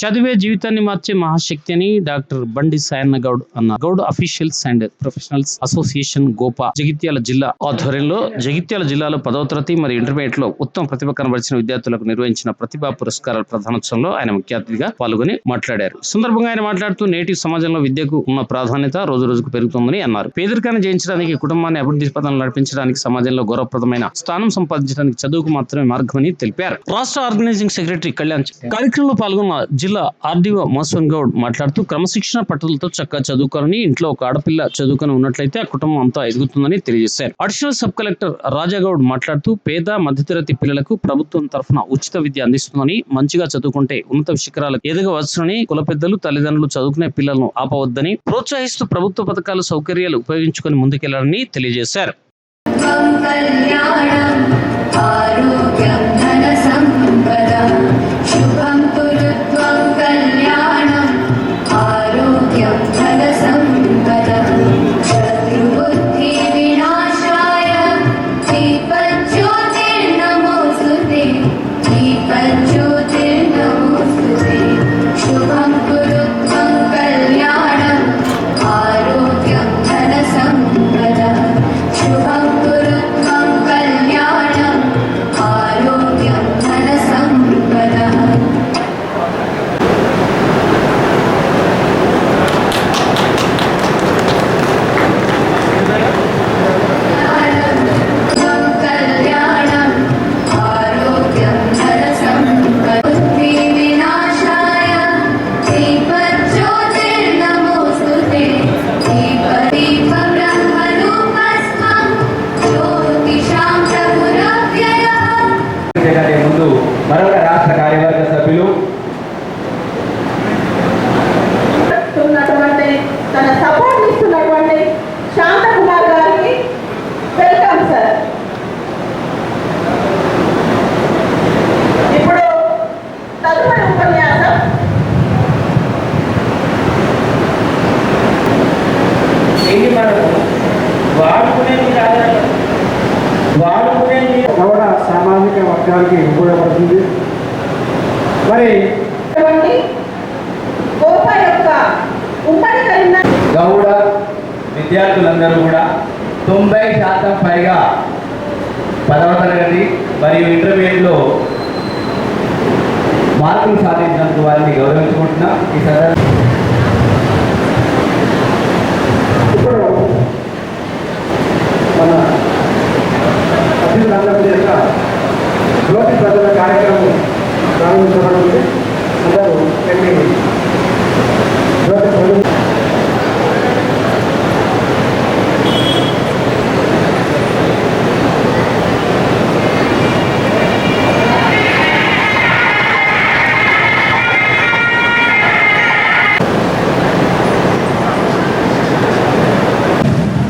చదివే జీవితాన్ని మార్చే మహాశక్తి అని డాక్టర్ బండి సాయన్న గౌడ్ అన్న Goud officials and professionals association GOPA Jagtial జిల్లా ఆధ్వర్యంలో జగిత్యాల జిల్లాలో 10వ తరగతి మరియు ఇంటర్మీడియట్ లో ఉత్తమ ప్రతిభ కనబరిచిన విద్యార్థులకు నిర్వహించిన ప్రతిభా పురస్కారాల ప్రధానోత్సవంలో ఆయన ముఖ్య అతిథిగా పాల్గొని మాట్లాడారు. సందర్భంగా ఆయన మాట్లాడుతూ నేటి సమాజంలో విద్యకు ఉన్న ప్రాధాన్యత రోజు రోజుకు పెరుగుతుందని అన్నారు. పేదరికాన్ని జయించడానికి, కుటుంబాన్ని అభివృద్ధి పథంలో నడిపించడానికి, సమాజంలో గౌరవప్రదమైన స్థానం సంపాదించడానికి చదువుకు మాత్రమే మార్గమని తెలిపారు. రాష్ట్ర ఆర్గనైజింగ్ సెక్రటరీ కళ్యాణ్ కార్యక్రమంలో పాల్గొన్న జిల్లా ఆర్డీఓ మోస్వన్ గౌడ్ మాట్లాడుతూ క్రమశిక్షణ పట్టుదలతో చక్కగా చదువుకోవాలని, ఇంట్లో ఒక ఆడపిల్ల చదువుకొని ఉన్నట్లయితే ఆ కుటుంబం అంతా ఎదుగుతుందని తెలియజేశారు. అడిషనల్ సబ్ కలెక్టర్ రాజాగౌడ్ మాట్లాడుతూ పేద మధ్యతరగతి పిల్లలకు ప్రభుత్వం తరఫున ఉచిత విద్య అందిస్తుందని, మంచిగా చదువుకుంటే ఉన్నత శిఖరాలకు ఎదగవచ్చునని, కుల పెద్దలు తల్లిదండ్రులు చదువుకునే పిల్లలను ఆపవద్దని ప్రోత్సహిస్తూ ప్రభుత్వ పథకాలు సౌకర్యాలు ఉపయోగించుకొని ముందుకెళ్లాలని తెలియజేశారు. మరొక రాష్ట్ర కార్యవర్గ సభ్యులు తన సపోర్ట్ ఇస్తున్నటువంటి శాంత కుమార్ గారికి వెల్కమ్ సార్. ఇప్పుడు తదుపరి ఉపన్యాసం ఇది మనకు వాడుకునే గౌడ సామాజిక వర్గానికి ఉపయోగపడుతుంది. మరి గౌడ విద్యార్థులందరూ కూడా 90% పైగా 10వ తరగతి మరియు ఇంటర్మీడియట్లో మార్కులు సాధించినందుకు వారిని గౌరవించుకుంటున్నాం. ఈ ఇప్పుడు మన అతిథులందరి యొక్క జ్యోతి ప్రజల కార్యక్రమం ప్రారంభించబడింది. అందరూ వెళ్ళి జ్యోతి ప్రజలు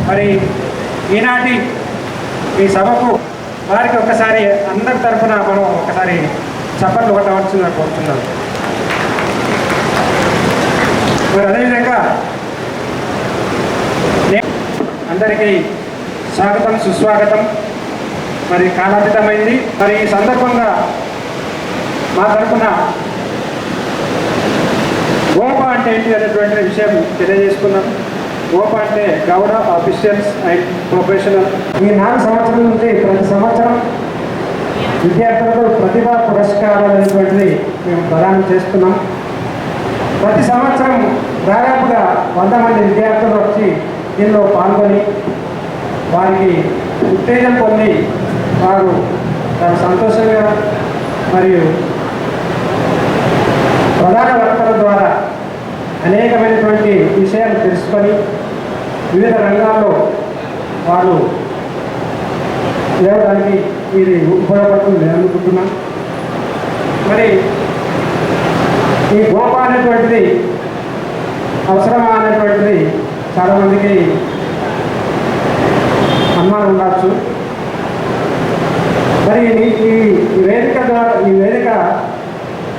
మరి ఈనాటి ఈ సభకు వారికి ఒకసారి అందరి తరఫున మనం ఒకసారి చప్పట్లు కొట్టవలసిందిగా కోరుతున్నాం. మరి అదేవిధంగా అందరికీ స్వాగతం, సుస్వాగతం. మరి కాలాతీతమైంది. మరి ఈ సందర్భంగా మా తరఫున గోపా అంటే ఏంటి అనేటువంటి విషయం తెలియజేసుకున్నాం. గోపా అంటే గౌడ అఫీషియల్స్ అండ్ ప్రొఫెషనల్. ఈ 4 సంవత్సరాల నుంచి ప్రతి సంవత్సరం విద్యార్థులకు ప్రతిభా పురస్కారాలు అనేటువంటిది మేము ప్రదానం చేస్తున్నాం. ప్రతి సంవత్సరం దాదాపుగా 100 మంది విద్యార్థులు వచ్చి దీనిలో పాల్గొని వారికి ఉత్తేజం పొంది వారు చాలా సంతోషంగా మరియు ప్రధాన వక్తల ద్వారా అనేకమైనటువంటి విషయాలు తెలుసుకొని వివిధ రంగాల్లో వారు లేవడానికి ఇది ఉపయోగపడుతుంది అనుకుంటున్నాం. మరి ఈ గోపా అనేటువంటిది అవసరమా అనేటువంటిది చాలామందికి అనుమానం ఉండవచ్చు. మరి ఈ వేదిక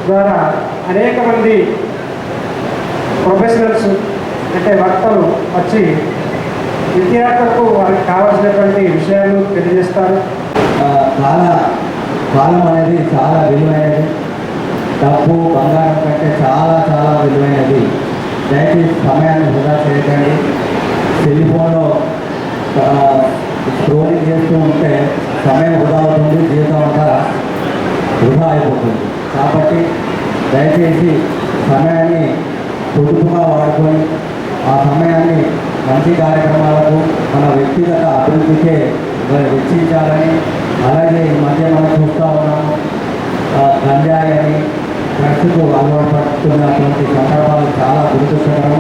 ద్వారా అనేక మంది ప్రొఫెషనల్స్ అంటే వక్తలు వచ్చి విద్యార్థులకు వారికి కావాల్సినటువంటి విషయాలు తెలియజేస్తారు. కాలం అనేది చాలా విలువైనది. డబ్బు బంగారం కంటే చాలా చాలా విలువైనది. దయచేసి సమయాన్ని వృధా చేయకండి. సెల్ ఫోన్లో స్క్రోలింగ్ చేస్తూ ఉంటే సమయం వృధా అవుతుంది, జీవితం అంతా వృధా అయిపోతుంది. కాబట్టి దయచేసి సమయాన్ని పొదుపుగా వాడుకొని ఆ సమయాన్ని మంచి కార్యక్రమాలకు మన వ్యక్తిగత అభివృద్ధికే వెచ్చించాలని, అలాగే ఈ మధ్య మనం చూస్తూ ఉన్నాము గంజాయి అని డ్రగ్స్కు అలవాటు పడుతున్నటువంటి సందర్భాలు చాలా దురదృష్టకరము.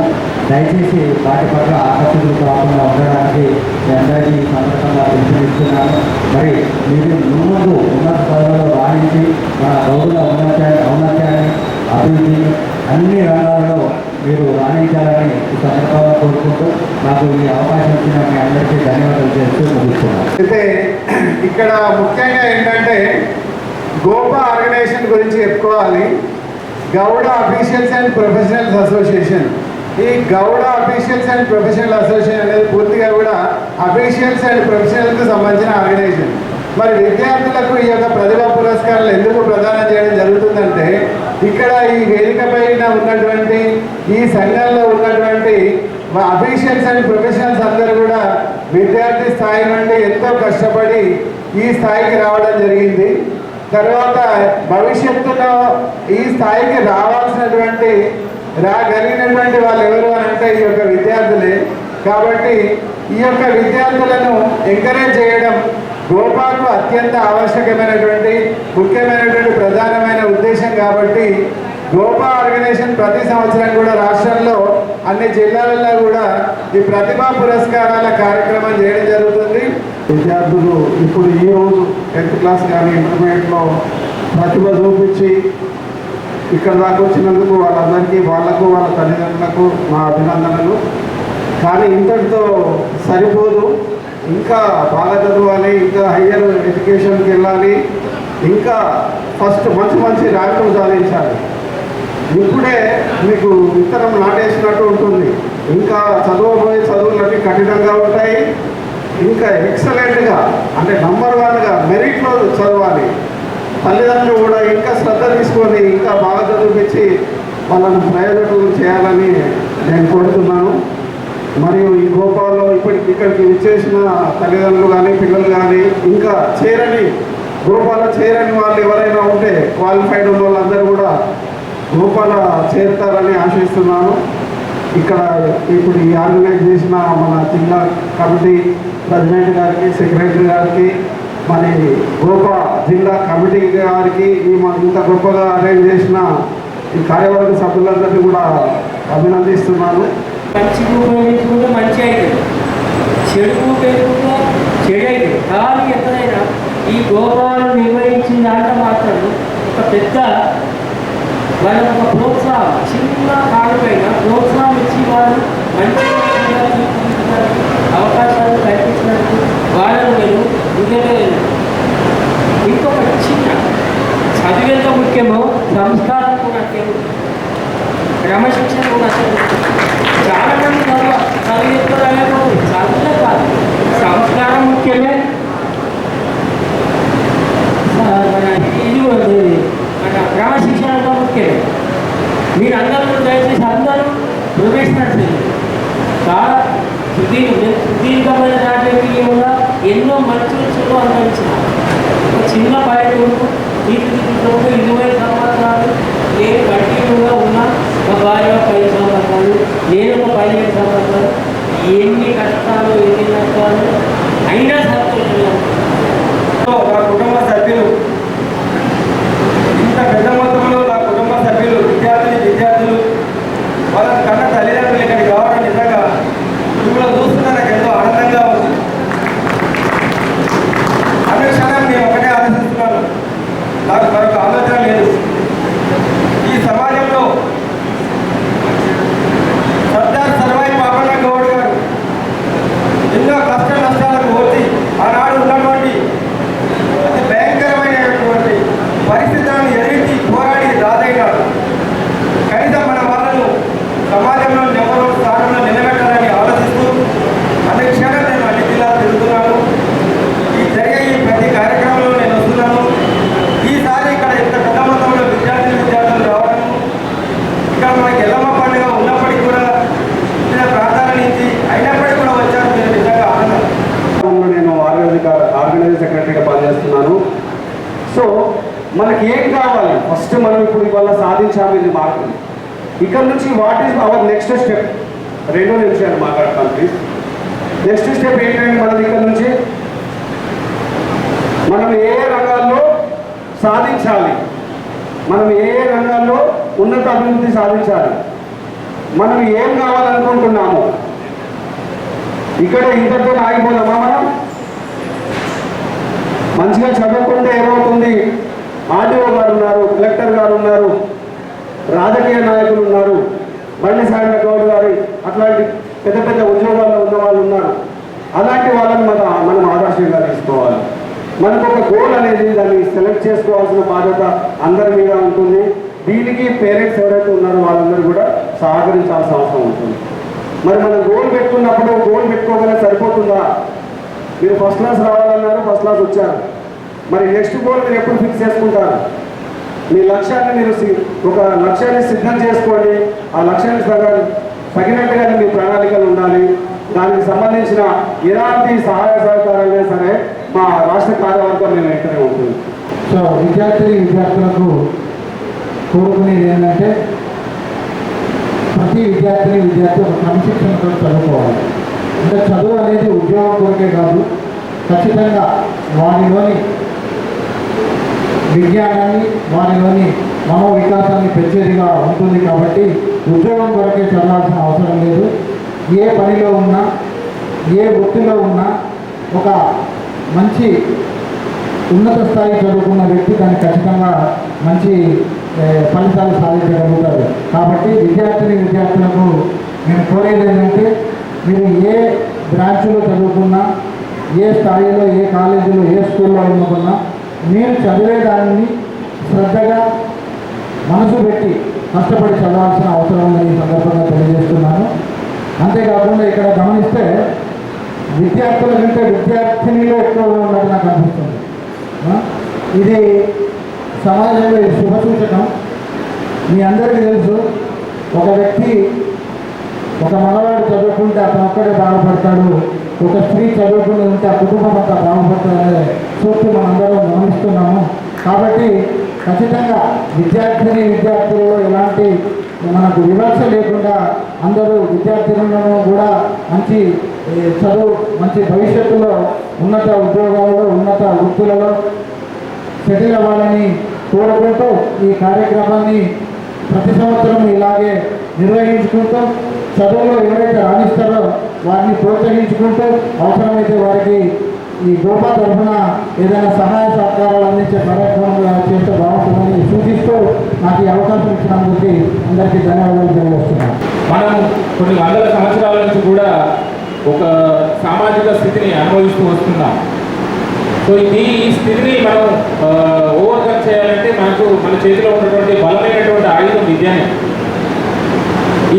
దయచేసి వాటి పట్ల ఆకర్షితులు కాకుండా ఉండడానికి మీ అందరికీ ఈ సందర్భంగా పిలుపునిస్తున్నాను. మరి మీరు ముందు ఉన్నత పదవుల్లో రాణించి మన గౌరవ ఔన్నత్యాన్ని అభివృద్ధిని అన్ని రంగాలలో మీరు రాణించాలని ఈ సందర్భంగా కోరుకుంటూ నాకు ఈ అవకాశం ఇచ్చిన మీ అందరికీ ధన్యవాదాలు చేస్తూ ముగిస్తున్నాను. అయితే ఇక్కడ ముఖ్యంగా ఏంటంటే గోపా ఆర్గనైజేషన్ గురించి చెప్పుకోవాలి. Gouda officials and professionals association. ఈ Gouda officials and professional association అనేది పూర్తిగా కూడా అఫీషియల్స్ అండ్ ప్రొఫెషనల్కి సంబంధించిన ఆర్గనైజేషన్. మరి విద్యార్థులకు ఈ యొక్క ప్రతిభా పురస్కారాలు ఎందుకు ప్రదానం చేయడం జరుగుతుందంటే, ఇక్కడ ఈ వేదిక పైన ఉన్నటువంటి ఈ సంఘంలో ఉన్నటువంటి అఫీషియల్స్ అండ్ ప్రొఫెషనల్స్ అందరూ కూడా విద్యార్థి స్థాయి నుండి ఎంతో కష్టపడి ఈ స్థాయికి రావడం జరిగింది. తర్వాత భవిష్యత్తులో ఈ స్థాయికి రాగలిగినటువంటి వాళ్ళు ఎవరు అని అంటే ఈ యొక్క విద్యార్థులే. కాబట్టి ఈ యొక్క విద్యార్థులను ఎంకరేజ్ చేయడం గోపాకు అత్యంత ఆవశ్యకమైనటువంటి ముఖ్యమైనటువంటి ప్రధానమైన ఉద్దేశం. కాబట్టి గోపా ఆర్గనైజేషన్ ప్రతి సంవత్సరం కూడా రాష్ట్రంలో అన్ని జిల్లాలలో కూడా ఈ ప్రతిభా పురస్కారాల కార్యక్రమం చేయడం జరుగుతుంది. విద్యార్థులు ఇప్పుడు ఈరోజు 10th క్లాస్ కానీ ఇంటర్మీడియట్లో ప్రతిభ చూపించి ఇక్కడ దాకా వచ్చినందుకు వాళ్ళందరికీ వాళ్ళకు వాళ్ళ తల్లిదండ్రులకు మా అభినందనలు. కానీ ఇంతటితో సరిపోదు, ఇంకా బాగా చదవాలి, ఇంకా హయ్యర్ ఎడ్యుకేషన్కి వెళ్ళాలి, ఇంకా ఫస్ట్ మంచి మంచి ర్యాంకులు సాధించాలి. ఇప్పుడే మీకు విత్తనం నాటేసినట్టు ఉంటుంది. ఇంకా చదవబోయే చదువులన్నీ కఠినంగా ఉంటాయి. ఇంకా ఎక్సలెంట్గా అంటే నంబర్ 1గా మెరిట్లో చదవాలి. తల్లిదండ్రులు కూడా ఇంకా శ్రద్ధ తీసుకొని ఇంకా బాగా చదివించి వాళ్ళను ప్రయోజకులు చేయాలని నేను కోరుతున్నాను. మరియు ఈ గోపాల్లో ఇక్కడికి విచ్చేసిన తల్లిదండ్రులు కానీ పిల్లలు కానీ ఇంకా గోపాల చేరని వాళ్ళు ఎవరైనా ఉంటే క్వాలిఫైడ్ ఉన్న వాళ్ళందరూ కూడా గోపాల చేరుతారని ఆశిస్తున్నాను. ఇక్కడ ఇప్పుడు ఈ ఆర్గనైజ్ చేసిన మన జిల్లా కమిటీ ప్రెసిడెంట్ గారికి, సెక్రటరీ గారికి, మరి గోపా జిల్లా కమిటీ గారికి, ఇంత గొప్పగా అరేంజ్ చేసిన ఈ కార్యవర్గ సభ్యులందరినీ కూడా అభినందిస్తున్నాను. మంచిగా ఉపయోగించుకుంటే మంచి అవుతుంది, చెడు ఉపయోగించుకుంటే చెడు అవుతుంది. కానీ ఎక్కడైనా ఈ గోపాలను నిర్వహించిన దాంట్లో మాత్రం ఒక పెద్ద వాళ్ళకు ఒక ప్రోత్సాహం, చిన్న కాడిపైన ప్రోత్సాహం ఇచ్చి వాళ్ళు మంచిగా అవకాశాలు కల్పించినట్టు వాళ్ళను నేను ఇంకెళ్ళలేదు. ఇంకొక చిన్న చదివేంత ముఖ్యమో సంస్కారం కూడా అంతే, క్రమశిక్షణ కూడా అంతే. చాలా మంది చదివేసుకోలేకపోతే చదువులే కాదు, సంస్కారం ముఖ్యమే. ఇది మన క్రమశిక్షణ ముఖ్యమే. మీరందరూ దయచేసి అందరూ ప్రొఫెషనల్స్ చాలా సుదీర్ఘమైన రాజకీయంలో ఎన్నో మంచి విషయాలు అనుభవించిన ఒక చిన్న పల్లెటూరు తీర్చిదిద్దుకుంటూ 20 సంవత్సరాలు నేను కంటిన్యూగా ఉన్నా. మా భార్య 10 సంవత్సరాలు, నేను ఒక 15 సంవత్సరాలు. ఎన్ని కష్టాలు ఎన్ని నష్టాలు అయినా సంతోషంగా నా కుటుంబ సభ్యులు, ఇంత పెద్ద మొత్తంలో నా కుటుంబ సభ్యులు విద్యార్థులు వాళ్ళ కన్నా తల్లిదండ్రులు ఇక్కడికి రావడం నిజంగా ఇప్పుడు చూస్తున్నా నాకు ఎంతో ఆనందంగా ఉంది. అదే క్షణం నేను ఒకటే ఆలోచిస్తున్నాను, నాకు మరొక ఆలోచన లేదు. ఈ సమాజంలో సర్దార్ సర్వాయి పాపన్న గౌడ్ గారు ఎన్నో కష్ట నష్టాలకు వచ్చి ఆనాడు ఉన్నటువంటి అతి భయంకరమైన ఫస్ట్ మనం ఇప్పుడు ఇవాళ సాధించాము ఇది మార్కులు. ఇక్కడ నుంచి what is our next step? 2 నిమిషాలు మాట్లాడతాను ప్లీజ్. నెక్స్ట్ స్టెప్ ఏంటంటే మనది ఇక్కడ నుంచి మనం ఏ రంగాల్లో సాధించాలి, మనం ఏ రంగాల్లో ఉన్నత అభివృద్ధి సాధించాలి, మనం ఏం కావాలనుకుంటున్నాము. ఇక్కడ ఇంతటితో ఆగిపోదామా? మనం మంచిగా చదువుకుంటే ఏమవుతుంది? ఆర్డీఓ గారు ఉన్నారు, కలెక్టర్ గారు ఉన్నారు, రాజకీయ నాయకులు ఉన్నారు, బండి సాయన గౌడ్ గారు, అట్లాంటి పెద్ద పెద్ద ఉద్యోగాల్లో ఉన్న వాళ్ళు ఉన్నారు. అలాంటి వాళ్ళని మనం ఆదర్శంగా తీసుకోవాలి. మనకు ఒక గోల్ అనేది దాన్ని సెలెక్ట్ చేసుకోవాల్సిన బాధ్యత అందరి మీద ఉంటుంది. దీనికి పేరెంట్స్ ఎవరైతే ఉన్నారో వాళ్ళందరూ కూడా సహకరించాల్సిన అవసరం ఉంటుంది. మరి మనం గోల్ పెట్టుకున్నప్పుడు గోల్ పెట్టుకోగానే సరిపోతుందా? మీరు ఫస్ట్ క్లాస్ రావాలన్నారు, ఫస్ట్ క్లాస్ వచ్చారు. మరి నెక్స్ట్ గోల్ మీరు ఎప్పుడు ఫిక్స్ చేసుకుంటారు? మీ లక్ష్యాన్ని మీరు ఒక లక్ష్యాన్ని సిద్ధం చేసుకోండి. ఆ లక్ష్యాన్ని తగినట్టుగానే మీ ప్రణాళికలు ఉండాలి. దానికి సంబంధించిన ఎలాంటి సహాయ సహకారాలైనా సరే మా రాష్ట్ర కార్యవర్గం మేము వెంటనే ఉంటుంది. సో విద్యార్థులకు కోరుకునేది ఏంటంటే ప్రతి విద్యార్థి ఒక క్రమశిక్షణతో చదువుకోవాలి. అంటే చదువు అనేది ఉద్యోగం కొరకే కాదు, ఖచ్చితంగా వారిలోని విజ్ఞానాన్ని, వారిలోని మనోవికాసాన్ని పెంచేదిగా ఉంటుంది. కాబట్టి ఉద్యోగం కొరకే చదవాల్సిన అవసరం లేదు. ఏ పనిలో ఉన్నా, ఏ వృత్తిలో ఉన్నా ఒక మంచి ఉన్నత స్థాయి చదువుకున్న వ్యక్తి దాన్ని ఖచ్చితంగా మంచి ఫలితాలు సాధించగలుగుతారు. కాబట్టి విద్యార్థులకు నేను కోరేది ఏంటంటే మీరు ఏ బ్రాంచ్లో చదువుకున్నా, ఏ స్థాయిలో, ఏ కాలేజీలో, ఏ స్కూల్లో చదువుకున్నా మీరు చదివేదాన్ని శ్రద్ధగా మనసు పెట్టి కష్టపడి చదవాల్సిన అవసరం ఉందని ఈ సందర్భంగా తెలియజేస్తున్నాను. అంతేకాకుండా ఇక్కడ గమనిస్తే విద్యార్థుల కంటే విద్యార్థినిలో ఎక్కువగా ఉన్నట్టు నాకు అనిపిస్తుంది. ఇది సమాజంలో శుభసూచకం. మీ అందరికీ తెలుసు, ఒక వ్యక్తి, ఒక మనవాడు చదువుకుంటే అతను ఒక్కడే బాగుపడతాడు, ఒక స్త్రీ చదువుకుని ఉంటే ఆ కుటుంబం అంతా బాగుపడతాడనే సూక్తి మనందరం గమనిస్తున్నాము. కాబట్టి ఖచ్చితంగా విద్యార్థులలో ఎలాంటి మనకు వివక్ష లేకుండా అందరూ విద్యార్థులను కూడా మంచి చదువు, మంచి భవిష్యత్తులో ఉన్నత ఉద్యోగాలలో, ఉన్నత వృత్తులలో సెటిల్ అవ్వాలని కోరుకుంటూ ఈ కార్యక్రమాన్ని ప్రతి సంవత్సరం ఇలాగే నిర్వహించుకుంటూ చదువులో ఎవరైతే రాణిస్తారో వారిని ప్రోత్సహించుకుంటూ అవసరమైతే వారికి ఈ గోపా తరఫున ఏదైనా సహాయ సహకారాలు అందించే కార్యక్రమం చేస్తే బాగుంటుందని సూచిస్తూ నాకు ఈ అవకాశం ఇచ్చినందుకు అందరికీ ధన్యవాదాలు తెలియజేస్తున్నాను. మనం కొన్ని వందల సంవత్సరాల నుంచి కూడా ఒక సామాజిక స్థితిని అనుభవిస్తూ వస్తున్నాం. సో ఈ స్థితిని మనం ఓవర్కమ్ చేయాలంటే మన చేతిలో ఉన్నటువంటి బలమైనటువంటి ఆయుధం విద్యనే.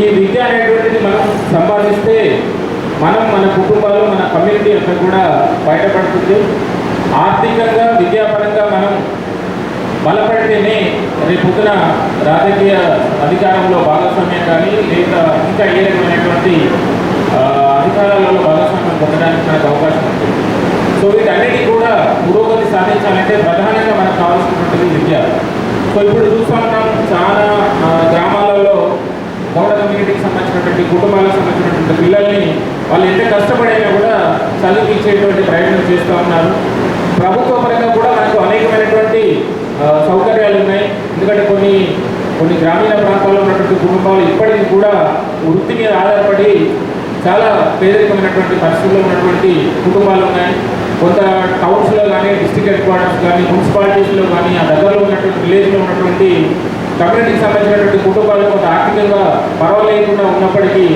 ఈ విద్య అనేటువంటిది మనం సంపాదిస్తే మన కుటుంబాలు, మన కమ్యూనిటీ అంతా కూడా బయటపడుతుంది. ఆర్థికంగా, విద్యాపరంగా మనం బలపడితేనే రేపొద్దున రాజకీయ అధికారంలో భాగస్వామ్యం కానీ లేదా ఇంకా ఏ రకమైనటువంటి అధికారాలలో భాగస్వామ్యం పొందడానికి మనకు అవకాశం ఉంటుంది. సో వీటన్నిటి కూడా పురోగతి సాధించాలంటే ప్రధానంగా మనకు కావాల్సినటువంటిది విద్య. సో ఇప్పుడు చూస్తూ ఉన్నాం, చాలా గ్రామాలలో గౌడ కమ్యూనిటీకి సంబంధించినటువంటి కుటుంబాలకు సంబంధించినటువంటి పిల్లల్ని వాళ్ళు ఎంత కష్టపడైనా కూడా చదివించేటువంటి ప్రయత్నం చేస్తూ ఉన్నారు. ప్రభుత్వ పరంగా కూడా మనకు అనేకమైనటువంటి సౌకర్యాలు ఉన్నాయి. ఎందుకంటే కొన్ని గ్రామీణ ప్రాంతాల్లో ఉన్నటువంటి కుటుంబాలు ఇప్పటికీ కూడా వృత్తి మీద ఆధారపడి చాలా పేదరికమైనటువంటి పరిస్థితుల్లో ఉన్నటువంటి కుటుంబాలు ఉన్నాయి. కొంత టౌన్స్లో కానీ, డిస్ట్రిక్ట్ హెడ్ క్వార్టర్స్ కానీ, మున్సిపాలిటీస్లో కానీ, ఆ దగ్గరలో ఉన్నటువంటి విలేజ్లో ఉన్నటువంటి కమ్యూనిటీకి సంబంధించినటువంటి కుటుంబాలు కొంత ఆర్థికంగా పర్వాలేకుండా ఉన్నప్పటికీ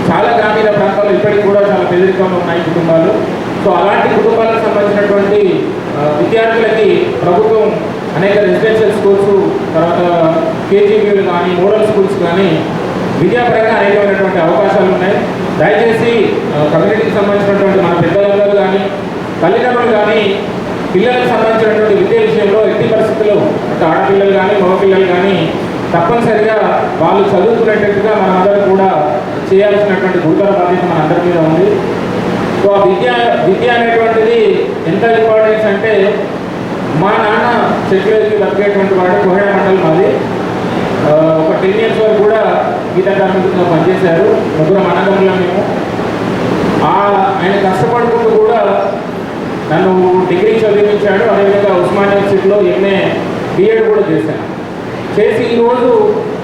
చాలా గ్రామీణ ప్రాంతాల్లో ఇప్పటికీ కూడా చాలా పేదరికంలో ఉన్నాయి కుటుంబాలు. సో అలాంటి కుటుంబాలకు సంబంధించినటువంటి విద్యార్థులకి ప్రభుత్వం అనేక రెసిడెన్షియల్ స్కూల్స్, తర్వాత కేజీబీలు కానీ, మోడల్ స్కూల్స్ కానీ విద్యాపరంగా అనేకమైనటువంటి అవకాశాలు ఉన్నాయి. దయచేసి కమ్యూనిటీకి సంబంధించినటువంటి మన పెద్దలందరూ కానీ, తల్లిదండ్రులు కానీ పిల్లలకు సంబంధించినటువంటి విద్య విషయంలో ఎట్టి పరిస్థితుల్లో అంటే ఆడపిల్లలు కానీ, మగపిల్లలు కానీ తప్పనిసరిగా వాళ్ళు చదువుకునేటట్టుగా మనందరూ కూడా చేయాల్సినటువంటి గురుతర బాధ్యత మన అందరి మీద ఉంది. సో ఆ విద్య అనేటువంటిది ఎంత ఇంపార్టెన్స్ అంటే మా నాన్న చెట్లకి బతికేటువంటి వాడు కోహెడ మండలం మాది. ఒక 10 years వరకు కూడా గీతా కార్మికులుగా పనిచేశారు. ముగ్గురు అన్నదమ్ములం మేము. ఆయన కష్టపడుకుంటూ కూడా నన్ను డిగ్రీ చదివించాడు. అదేవిధంగా ఉస్మానియా యూనివర్సిటీలో MA B.Ed కూడా చేశాను. చేసి ఈరోజు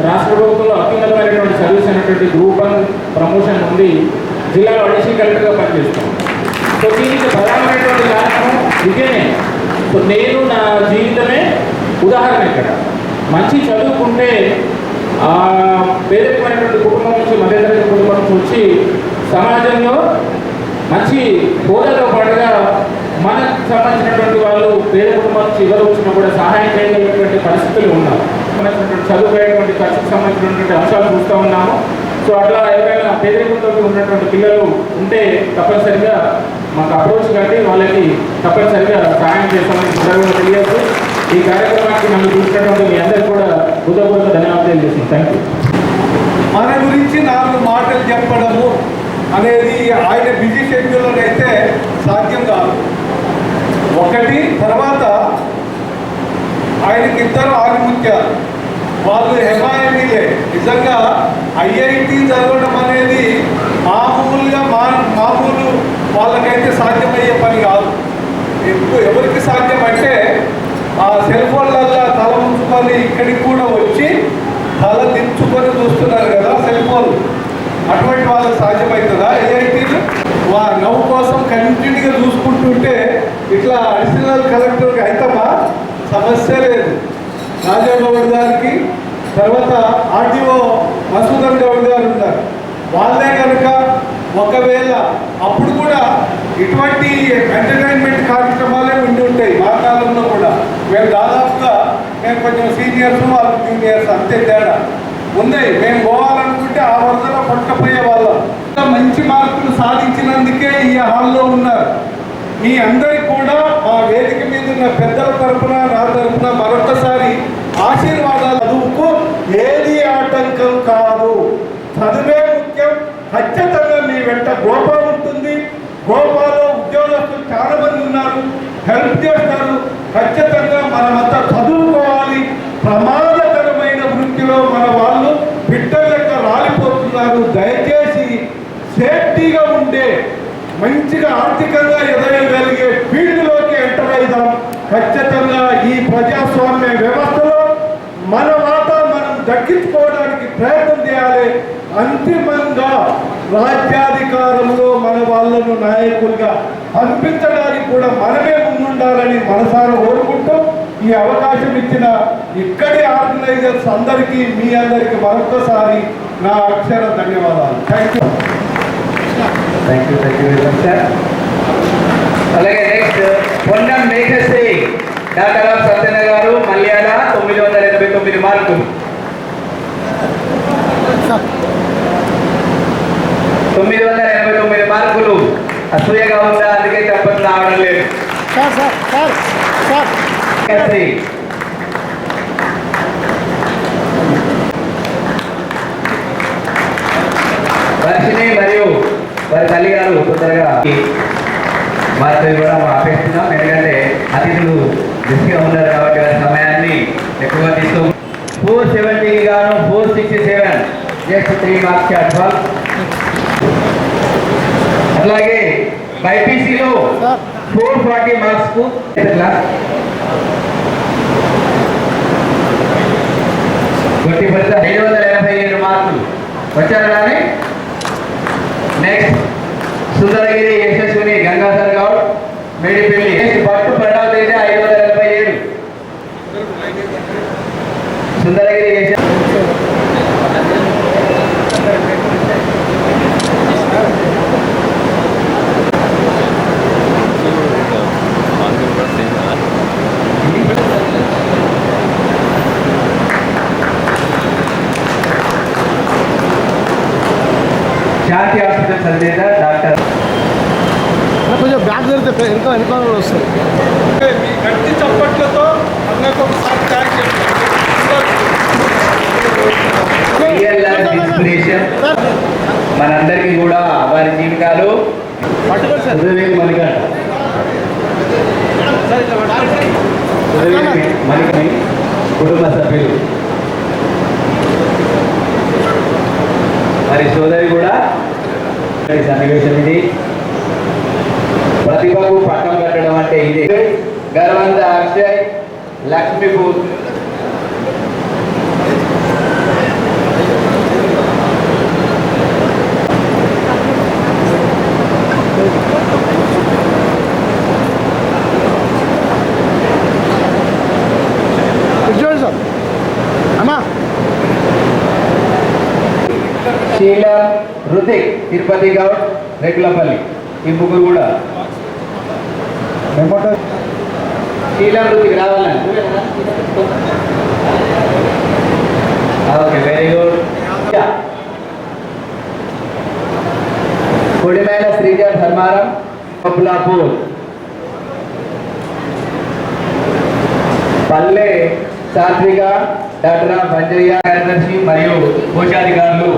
రాష్ట్ర ప్రభుత్వంలో అత్యున్నతమైనటువంటి సర్వీస్ అయినటువంటి గ్రూప్ 1 ప్రమోషన్ నుండి జిల్లాలో అడిషనల్ కలెక్టర్గా పనిచేస్తాం. సో దీనికి ప్రధానమైనటువంటి కారణం ఇదేనే. సో నేను నా జీవితమే ఉదాహరణ. ఇక్కడ మంచి చదువుకుంటే పేదరికమైనటువంటి కుటుంబం నుంచి, మధ్యతరగతి కుటుంబం నుంచి వచ్చి సమాజంలో మంచి హోదాతో పాటుగా మనకు సంబంధించినటువంటి వాళ్ళు పేద కుటుంబం నుంచి ఎవరు వచ్చినా కూడా సహాయం చేయగలిగినటువంటి పరిస్థితులు ఉన్నారు. సంబంధించినటువంటి చదువుకునేటువంటి ఖర్చుకు సంబంధించినటువంటి అంశాలు చూస్తూ ఉన్నాము. సో అట్లా ఎవరైనా పేదరికంతో ఉన్నటువంటి పిల్లలు ఉంటే తప్పనిసరిగా మాకు అప్రోచ్ కంటే వాళ్ళకి తప్పనిసరిగా సహాయం చేస్తామని సందర్భంగా తెలియదు. ఈ కార్యక్రమానికి నన్ను చూసినటువంటి మీ అందరికీ కూడా హృదయపూర్వక ధన్యవాదాలు చేస్తున్నాను. Thank you. మన గురించి 4 మాటలు చెప్పడము అనేది ఆయన బిజీ షెడ్యూల్లో అయితే సాధ్యం కాదు. ఒకటి, తర్వాత ఆయనకి 2 ఆణిముత్యాలు. వాళ్ళు హెమాయనీలే. నిజంగా IIT చదవడం అనేది మామూలు వాళ్ళకైతే సాధ్యమయ్యే పని కాదు. ఎవరికి సాధ్యం అంటే ఆ సెల్ ఫోన్లల్లో తల ఉంచుకొని ఇక్కడికి కూడా వచ్చి తల దించుకొని చూస్తున్నారు కదా సెల్ ఫోన్. అటువంటి వాళ్ళకి సాధ్యమవుతుందా? IITలు నవ్వు కోసం కంటిన్యూగా చూసుకుంటుంటే ఇట్లా అడిషనల్ కలెక్టర్కి అవుతామా? సమస్య లేదు. రాజాగౌడ్ గారికి, తర్వాత RDO మసూదన్ గౌడ్ గారు ఉన్నారు. వాళ్ళే కనుక ఒకవేళ అప్పుడు కూడా ఇటువంటి ఎంటర్టైన్మెంట్ కార్యక్రమాలే ఉండి ఉంటాయి. మా కాలంలో కూడా మేము దాదాపుగా కొంచెం సీనియర్స్, వాళ్ళు జూనియర్స్, అంతే తేడా ఉంది. మేము పోవాలనుకుంటే ఆ వరదలో పట్టుకపోయే వాళ్ళం. మంచి మార్కులు సాధించినందుకే ఈ హాల్లో ఉన్నారు. మీ అందరికి కూడా మా వేదిక మీద ఉన్న పెద్దల తరఫున, నా తరఫున మరొకసారి ఆశీర్వాదాలు. చదువుకు ఏది ఆటంకం కాదు, చదువే ముఖ్యం. ఖచ్చితంగా మీ వెంట గోపా ఉంటుంది. గోపాలో ఉద్యోగస్తులు చాలా మంది ఉన్నారు, హెల్ప్ చేస్తారు. ఖచ్చితంగా మనమంతా చదువుకోవాలి. ప్రమాదకరమైన వృత్తిలో మన వాళ్ళు బిడ్డల లెక్క రాలిపోతున్నారు. దయచేసి సేఫ్టీగా ఉండే, మంచిగా ఆర్థికంగా ఎదగగలిగే ఫీల్డ్లోకి ఎంటర్ అయిదాం. ఖచ్చితంగా ఈ ప్రజాస్వామ్య వ్యవస్థలో మన వాటా మనం దక్కించుకోవడానికి ప్రయత్నం చేయాలి. అంతిమంగా రాజ్యాధికారంలో మన వాళ్ళను నాయకులుగా పంపించడానికి కూడా మనమే ముందుండాలని మనసారా కోరుకుంటూ ఈ అవకాశం ఇచ్చిన ఇక్కడి ఆర్గనైజర్స్ అందరికీ, మీ అందరికీ మరొకసారి నా అక్షర ధన్యవాదాలు. Thank you. Thank you very much sir. అలాగే next Ponnam Meghasri daughter of Satyana గారు, మల్యాల, 989 మార్కులు. 989 మార్కులు. అసూయగా ఉందా? అందుకే తప్పని రావడం లేదు. వర్షిని మరియు వారి తల్లి గారు తొందరగా వారితో కూడా ఆపేస్తున్నాం. ఎందుకంటే అతిథులు బిజీగా ఉన్నారు కాబట్టి వారి సమయాన్ని ఎక్కువగా తీసుకో. 470 గాను 467, జస్ట్ 3 మార్క్స్ అడ్వాన్స్. అట్లాగే బైపీసీలో 440 మార్క్స్ కు కొట్టి పడితే 587 మార్కులు వచ్చారు. కానీ నెక్స్ట్ సుందరగిరి యశస్విని గంగాధర్ గౌడ్, మేడిపల్లి. నెక్స్ట్ భట్టు ప్రణాళిక అయితే 587. సుందరగిరి శాంతి హాస్పిటల్ చదివేద డాక్టర్. కొంచెం బ్యాక్ జరిగితే ఇంకా వస్తుంది. మీ గట్టి చప్పట్లతో అందరికి ఒకసారి థ్యాంక్స్ ఇన్స్పిరేషన్. మనందరికీ కూడా వారి జీవితాలు మణికంఠ మణికని కుటుంబ సభ్యులు మరి సోదరి కూడా సన్నివేశం ఇది. ప్రతిభకు పట్టం కట్టడం అంటే ఇది. గర్వంత అక్షయ్ లక్ష్మీపూర్ శీలా రుతిక్ తిరుపతి గౌడ్ రెగ్లపల్లి ఈ ముగ్గురు కూడా శీలా రుతిక్ రావాలండి. Okay very good. Kodimela Srija Dharmaram Koppulapur. Palle Satvika doctor Manjaiah కార్యదర్శి మరియు కోశాధికారులు